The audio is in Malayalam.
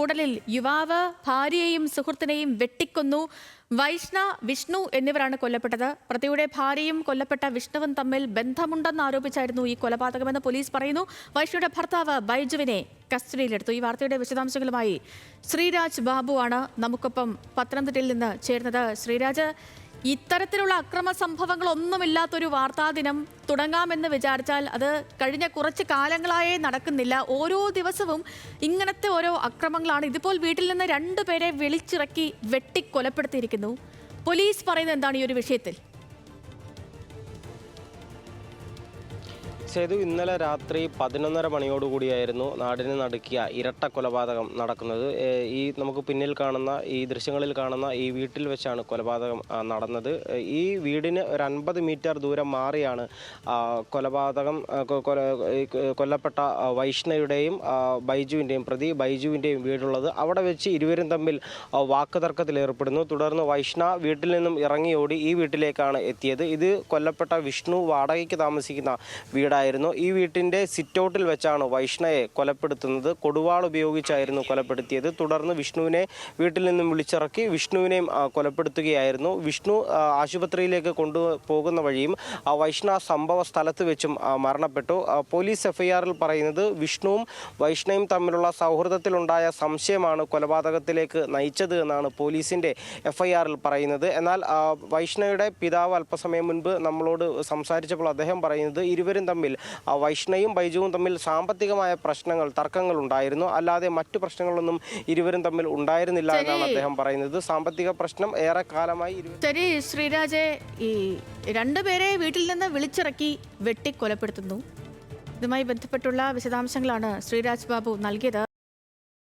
കൂടലിൽ യുവാവ് ഭാര്യയെയും സുഹൃത്തിനെയും വെട്ടിക്കൊന്നു. വൈഷ്ണ, വിഷ്ണു എന്നിവരാണ് കൊല്ലപ്പെട്ടത്. പ്രതിയുടെ ഭാര്യയും കൊല്ലപ്പെട്ട വിഷ്ണുവും തമ്മിൽ ബന്ധമുണ്ടെന്ന് ആരോപിച്ചായിരുന്നു ഈ കൊലപാതകമെന്ന് പോലീസ് പറയുന്നു. വൈഷ്ണയുടെ ഭർത്താവ് ബൈജുവിനെ കസ്റ്റഡിയിലെടുത്തു. ഈ വാർത്തയുടെ വിശദാംശങ്ങളുമായി ശ്രീരാജ് ബാബു ആണ് നമുക്കൊപ്പം പത്തനംതിട്ടയിൽ നിന്ന് ചേർന്നത്. ശ്രീരാജ്, ഇത്തരത്തിലുള്ള അക്രമ സംഭവങ്ങളൊന്നുമില്ലാത്തൊരു വാർത്താ ദിനം തുടങ്ങാമെന്ന് വിചാരിച്ചാൽ അത് കഴിഞ്ഞ കുറച്ച് കാലങ്ങളായേ നടക്കുന്നില്ല. ഓരോ ദിവസവും ഇങ്ങനത്തെ ഓരോ അക്രമങ്ങളാണ്. ഇതിപ്പോൾ വീട്ടിൽ നിന്ന് 2 പേരെ വിളിച്ചിറക്കി വെട്ടിക്കൊലപ്പെടുത്തിയിരിക്കുന്നു. പോലീസ് പറയുന്നത് എന്താണ് ഈ ഒരു വിഷയത്തിൽ? സേതു, ഇന്നലെ രാത്രി 11:30 മണിയോടുകൂടിയായിരുന്നു നാടിനെ നടുക്കിയ ഇരട്ട കൊലപാതകം നടക്കുന്നത്. നമുക്ക് പിന്നിൽ കാണുന്ന ഈ ദൃശ്യങ്ങളിൽ കാണുന്ന ഈ വീട്ടിൽ വെച്ചാണ് കൊലപാതകം നടന്നത്. ഈ വീടിന് ഒരു 50 മീറ്റർ ദൂരം മാറിയാണ് കൊലപാതകം കൊല്ലപ്പെട്ട വൈഷ്ണയുടെയും ബൈജുവിൻ്റെയും പ്രതി ബൈജുവിൻ്റെയും വീടുള്ളത്. അവിടെ വെച്ച് ഇരുവരും തമ്മിൽ വാക്കുതർക്കത്തിലേർപ്പെടുന്നു. തുടർന്ന് വൈഷ്ണ വീട്ടിൽ നിന്നും ഇറങ്ങിയോടി ഈ വീട്ടിലേക്കാണ് എത്തിയത്. ഇത് കൊല്ലപ്പെട്ട വിഷ്ണു വാടകയ്ക്ക് താമസിക്കുന്ന വീടായിരുന്നു. ഈ വീട്ടിൻ്റെ സിറ്റൗട്ടിൽ വെച്ചാണ് വൈഷ്ണയെ കൊലപ്പെടുത്തുന്നത്. കൊടുവാൾ ഉപയോഗിച്ചായിരുന്നു കൊലപ്പെടുത്തിയത്. തുടർന്ന് വിഷ്ണുവിനെ വീട്ടിൽ നിന്നും വിളിച്ചിറക്കി വിഷ്ണുവിനെയും കൊലപ്പെടുത്തുകയായിരുന്നു. വിഷ്ണു ആശുപത്രിയിലേക്ക് കൊണ്ടുപോകുന്ന വഴിയും വൈഷ്ണ സംഭവ സ്ഥലത്ത് വെച്ചും മരണപ്പെട്ടു. പോലീസ് എഫ്ഐആറിൽ പറയുന്നത് വിഷ്ണുവും വൈഷ്ണയും തമ്മിലുള്ള സൗഹൃദത്തിലുണ്ടായ സംശയമാണ് കൊലപാതകത്തിലേക്ക് നയിച്ചത് എന്നാണ് പോലീസിൻ്റെ എഫ്ഐആറിൽ പറയുന്നത്. എന്നാൽ വൈഷ്ണയുടെ പിതാവ് അല്പസമയം മുൻപ് നമ്മളോട് സംസാരിച്ചപ്പോൾ അദ്ദേഹം പറയുന്നത് ഇരുവരും തമ്മിൽ വൈഷ്ണയും ബൈജുവും തമ്മിൽ സാമ്പത്തികമായ പ്രശ്നങ്ങൾ, തർക്കങ്ങൾ ഉണ്ടായിരുന്നു. അല്ലാതെ മറ്റു പ്രശ്നങ്ങളൊന്നും ഇരുവരും തമ്മിൽ ഉണ്ടായിരുന്നില്ല എന്നാണ് അദ്ദേഹം പറയുന്നത്. സാമ്പത്തിക പ്രശ്നം ഏറെ കാലമായി. ശരി ശ്രീരാജെ, ഈ 2 പേരെ വീട്ടിൽ നിന്ന് വിളിച്ചിറക്കി വെട്ടിക്കൊലപ്പെടുത്തുന്നു. ഇതുമായി ബന്ധപ്പെട്ടുള്ള വിശദാംശങ്ങളാണ് ശ്രീരാജ് ബാബു നൽകിയത്.